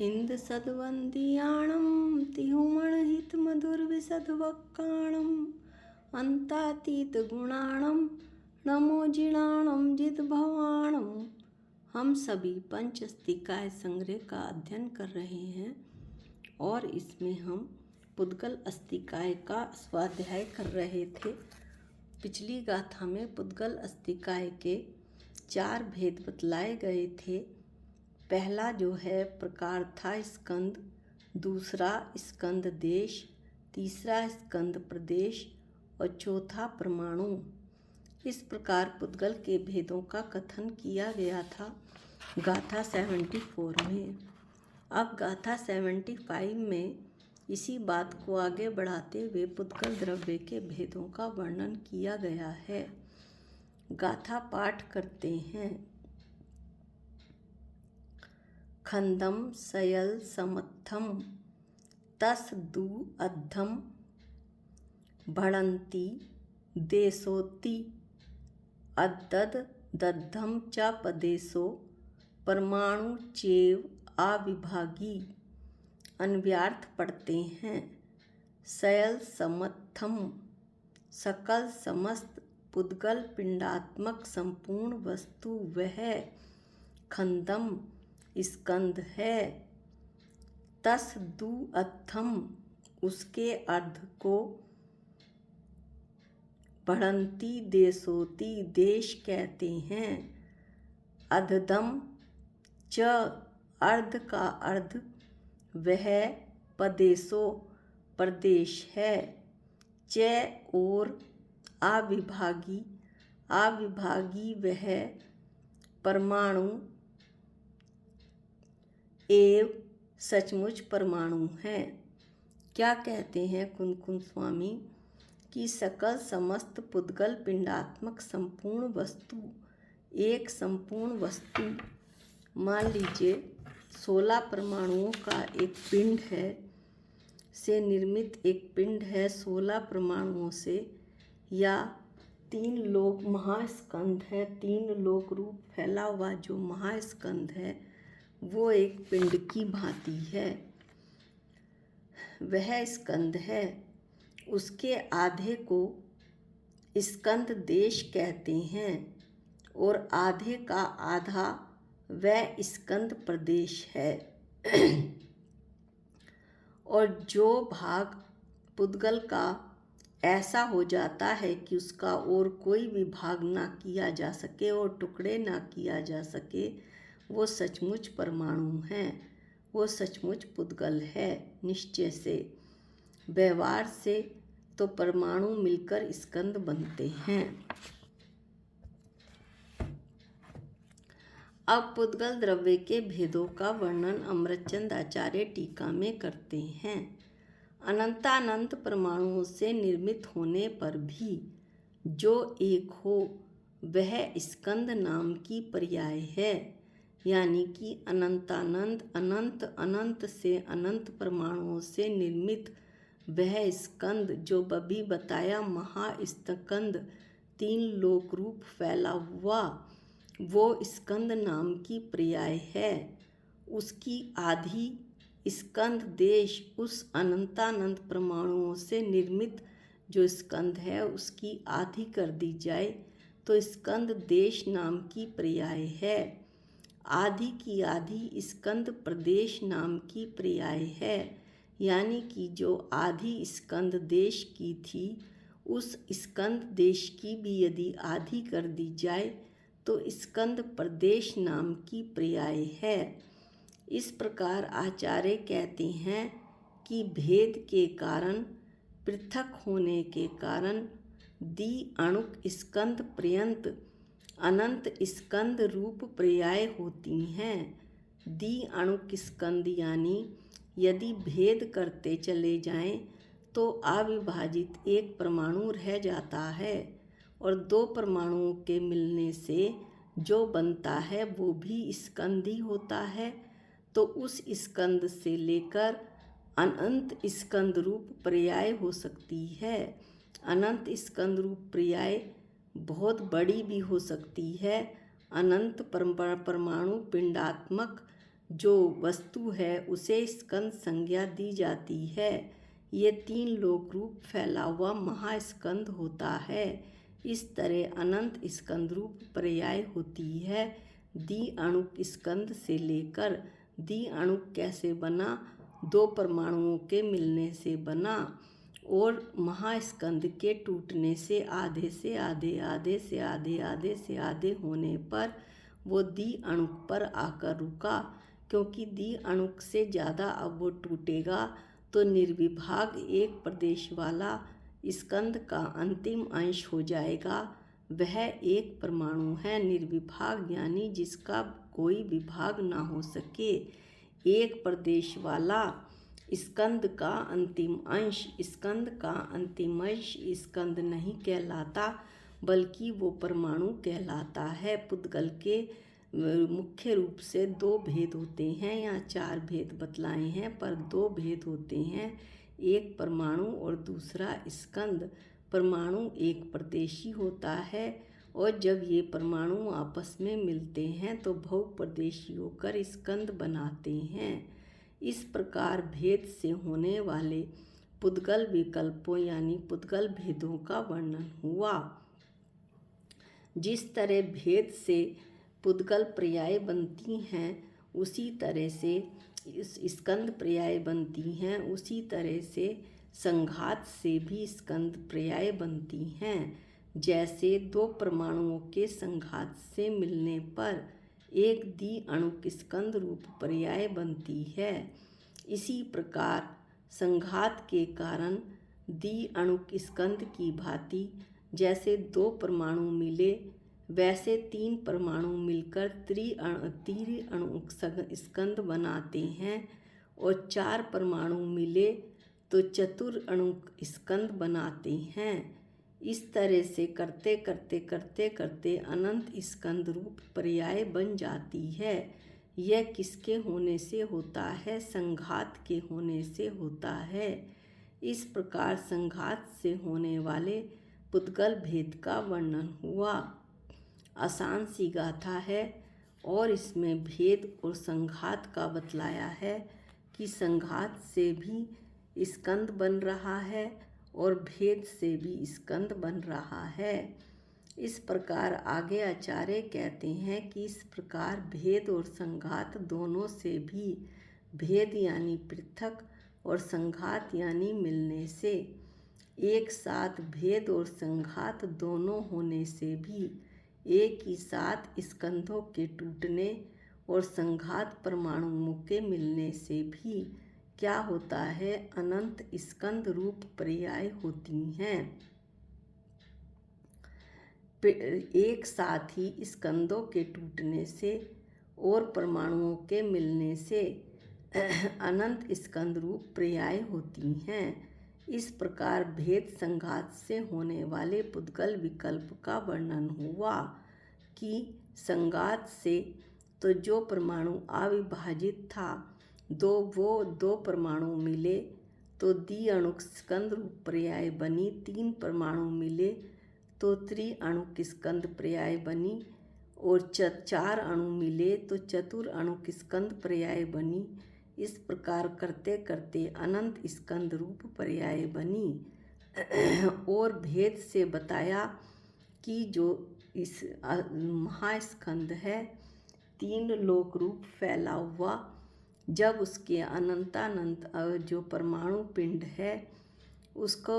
इंद सद्वंदियाणं तिहुमणहित मधुरविशदवक्काणं अंतातीत गुणाणं नमो जिणाणं जितभवाणं। हम सभी पंचस्तिकाय संग्रह का अध्ययन कर रहे हैं और इसमें हम पुद्गल अस्तिकाय का स्वाध्याय कर रहे थे। पिछली गाथा में पुद्गल अस्तिकाय के 4 भेद बतलाए गए थे। पहला जो है प्रकार था स्कंद, दूसरा स्कंद देश, तीसरा स्कंद प्रदेश और चौथा परमाणु। इस प्रकार पुद्गल के भेदों का कथन किया गया था गाथा 74 में। अब गाथा 75 में इसी बात को आगे बढ़ाते हुए पुद्गल द्रव्य के भेदों का वर्णन किया गया है। गाथा पाठ करते हैं। खंदम सयल समत्थम तस दु अद्धम भणंती देशोति अद्दद दद्धम च पदेशो परमाणु चेव अविभागी। अन्व्यार्थ पढ़ते हैं। सयल समत्थम सकल समस्त पुद्गल पिंडात्मक संपूर्ण वस्तु वह खंदम स्कंद है। तस दु अर्थम उसके अर्ध को, बढ़ंती देशोति देश कहते हैं, अधदम च अर्ध का अर्ध वह पदेशो प्रदेश है, च और अविभागी अविभागी वह परमाणु एव सचमुच परमाणु है। क्या कहते हैं कुनकुन स्वामी कि सकल समस्त पुद्गल पिंडात्मक संपूर्ण वस्तु एक संपूर्ण वस्तु, मान लीजिए 16 परमाणुओं का एक पिंड है से निर्मित एक पिंड है 16 परमाणुओं से, या 3 लोक महास्कंद है, 3 लोक रूप फैला हुआ जो महास्कंद है वो एक पिंड की भांति है। वह स्कंद है, उसके आधे को स्कंद देश कहते हैं और आधे का आधा वह स्कंद प्रदेश है। और जो भाग पुद्गल का ऐसा हो जाता है कि उसका और कोई भी भाग ना किया जा सके और टुकड़े ना किया जा सके, वो सचमुच परमाणु हैं, वो सचमुच पुद्गल है। निश्चय से, व्यवहार से तो परमाणु मिलकर स्कंद बनते हैं। अब पुद्गल द्रव्य के भेदों का वर्णन अमृतचंद आचार्य टीका में करते हैं। अनंतानंत परमाणुओं से निर्मित होने पर भी जो एक हो वह स्कंद नाम की पर्याय है, यानी कि अनंतानंत अनंत अनंत से अनंत परमाणुओं से निर्मित वह स्कंद जो अभी बताया महास्कंद 3 लोक रूप फैला हुआ वो स्कंद नाम की पर्याय है। उसकी आधी स्कंद देश उस अनंतानंत परमाणुओं से निर्मित जो स्कंद है उसकी आधी कर दी जाए तो स्कंद देश नाम की पर्याय है। आधी की आधी स्कंद प्रदेश नाम की पर्याय है, यानी कि जो आधी स्कंद देश की थी उस स्कंद देश की भी यदि आधी कर दी जाए तो स्कंद प्रदेश नाम की पर्याय है। इस प्रकार आचार्य कहते हैं कि भेद के कारण, पृथक होने के कारण दी अणुक स्कंद पर्यंत अनंत स्कंद रूप पर्याय होती हैं। दी अणुक स्कंद यानी यदि भेद करते चले जाएं तो अविभाजित एक परमाणु रह जाता है और 2 परमाणुओं के मिलने से जो बनता है वो भी स्कंद ही होता है। तो उस स्कंद से लेकर अनंत स्कंद रूप पर्याय हो सकती है। अनंत स्कंद रूप पर्याय बहुत बड़ी भी हो सकती है। अनंत परमाणु पिंडात्मक जो वस्तु है उसे स्कंद संज्ञा दी जाती है। ये 3 लोक रूप फैला हुआ महास्कंद होता है। इस तरह अनंत स्कंद रूप पर्याय होती है। द्वि अणुक स्कंद से लेकर द्वि अणुक कैसे बना, 2 परमाणुओं के मिलने से बना, और महास्कंद के टूटने से आधे से आधे, आधे से आधे, आधे से आधे होने पर वो द्वि अणुक पर आकर रुका। क्योंकि द्वि अणुक से ज़्यादा अब वो टूटेगा तो निर्विभाग एक प्रदेश वाला स्कंद का अंतिम अंश हो जाएगा। वह एक परमाणु है। निर्विभाग यानी जिसका कोई विभाग ना हो सके। एक प्रदेश वाला स्कंद का अंतिम अंश, स्कंद का अंतिम अंश स्कंद नहीं कहलाता बल्कि वो परमाणु कहलाता है। पुद्गल के मुख्य रूप से 2 भेद होते हैं। यहाँ 4 भेद बतलाए हैं पर 2 भेद होते हैं, एक परमाणु और दूसरा स्कंद। परमाणु एक प्रदेशी होता है और जब ये परमाणु आपस में मिलते हैं तो बहुप्रदेशी होकर स्कंद बनाते हैं। इस प्रकार भेद से होने वाले पुद्गल विकल्पों यानी पुद्गल भेदों का वर्णन हुआ। जिस तरह भेद से पुद्गल पर्याय बनती हैं उसी तरह से स्कंद पर्याय बनती हैं, उसी तरह से संघात से भी स्कंद पर्याय बनती हैं। जैसे 2 परमाणुओं के संघात से मिलने पर एक द्वि अणुक स्कंद रूप पर्याय बनती है, इसी प्रकार संघात के कारण द्वि अणुक स्कंद की भांति जैसे 2 परमाणु मिले वैसे 3 परमाणु मिलकर त्रि-अणुक स्कंद बनाते हैं और 4 परमाणु मिले तो चतुर-अणुक स्कंद बनाते हैं। इस तरह से करते करते करते करते अनंत स्कंद रूप पर्याय बन जाती है। यह किसके होने से होता है? संघात के होने से होता है। इस प्रकार संघात से होने वाले पुद्गल भेद का वर्णन हुआ। आसान सी गाथा है और इसमें भेद और संघात का बतलाया है कि संघात से भी स्कंद बन रहा है और भेद से भी स्कंद बन रहा है। इस प्रकार आगे आचार्य कहते हैं कि इस प्रकार भेद और संघात दोनों से भी, भेद यानी पृथक और संघात यानी मिलने से, एक साथ भेद और संघात दोनों होने से भी, एक ही साथ स्कंधों के टूटने और संघात परमाणुओं के मिलने से भी क्या होता है? अनंत स्कंद रूप पर्याय होती हैं। एक साथ ही स्कंदों के टूटने से और परमाणुओं के मिलने से अनंत स्कंद रूप पर्याय होती हैं। इस प्रकार भेद संघात से होने वाले पुद्गल विकल्प का वर्णन हुआ कि संघात से तो जो परमाणु अविभाजित था, वो 2 परमाणु मिले तो द्वि-अणुक स्कंद रूप पर्याय बनी, 3 परमाणु मिले तो त्रि-अणुक स्कंद पर्याय बनी और 4 अणु मिले तो चतुर-अणुक स्कंद पर्याय बनी। इस प्रकार करते करते अनंत स्कंद रूप पर्याय बनी। और भेद से बताया कि जो इस महास्कंद है 3 लोक रूप फैला हुआ, जब उसके अनंतानंत जो परमाणु पिंड है उसको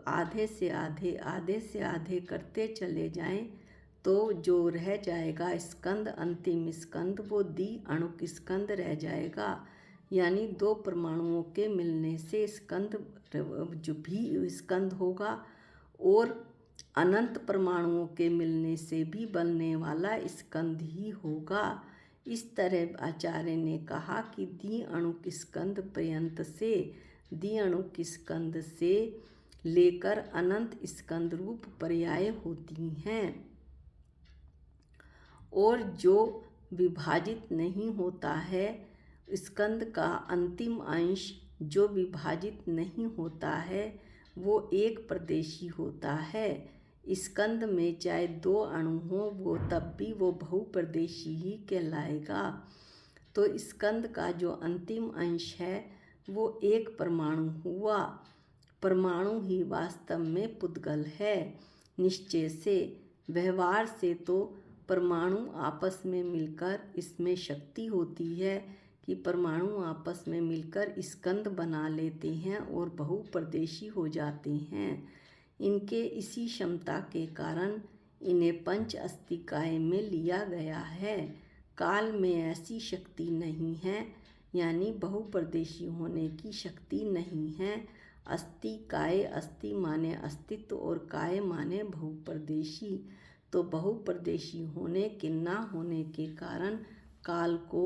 आधे से आधे, आधे से आधे करते चले जाएं तो जो रह जाएगा स्कंद, अंतिम स्कंद, वो द्वि-अणुक स्कंद रह जाएगा। यानी 2 परमाणुओं के मिलने से स्कंद जो भी स्कंद होगा और अनंत परमाणुओं के मिलने से भी बनने वाला स्कंद ही होगा। इस तरह आचार्य ने कहा कि द्वि-अणुक स्कंद पर्यंत से, द्वि-अणुक स्कंद से लेकर अनंत स्कंद रूप पर्याय होती हैं और जो विभाजित नहीं होता है, स्कंद का अंतिम अंश जो विभाजित नहीं होता है वो एक प्रदेशी होता है। स्कंद में चाहे 2 अणु हों वो तब भी वो बहुप्रदेशी ही कहलाएगा। तो स्कंद का जो अंतिम अंश है वो एक परमाणु हुआ। परमाणु ही वास्तव में पुद्गल है। निश्चय से, व्यवहार से तो परमाणु आपस में मिलकर इसमें शक्ति होती है कि परमाणु आपस में मिलकर स्कंद बना लेते हैं और बहुप्रदेशी हो जाते हैं। इनके इसी क्षमता के कारण इन्हें पंच अस्थिकाय में लिया गया है। काल में ऐसी शक्ति नहीं है, यानी बहुप्रदेशी होने की शक्ति नहीं है। अस्थि काय, अस्थि माने अस्तित्व और काय माने बहुप्रदेशी। तो बहुप्रदेशी होने के ना होने के कारण काल को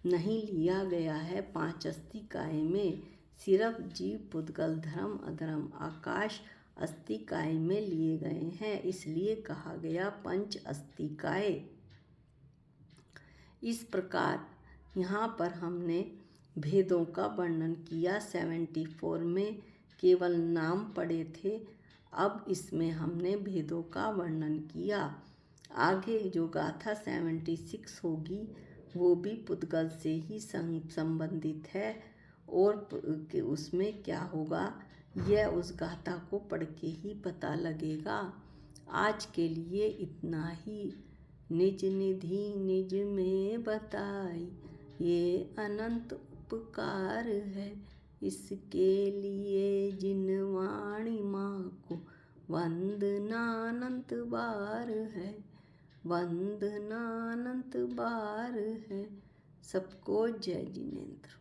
नहीं लिया गया है पांच अस्थिकाय में। सिर्फ जीव, पुद्गल, धर्म, अधर्म, आकाश अस्थिकाय में लिए गए हैं, इसलिए कहा गया पंच अस्थिकाय। इस प्रकार यहाँ पर हमने भेदों का वर्णन किया। 74 में केवल नाम पढ़े थे, अब इसमें हमने भेदों का वर्णन किया। आगे जो गाथा 76 होगी वो भी पुद्गल से ही संबंधित है, और उसमें क्या होगा यह उस गाथा को पढ़ के ही पता लगेगा। आज के लिए इतना ही। निज निधि निज में बताई, ये अनंत उपकार है। इसके लिए जिन वाणी माँ को वंदनानंत बार है, वंदनानंत बार है। सबको जय जिनेंद्र।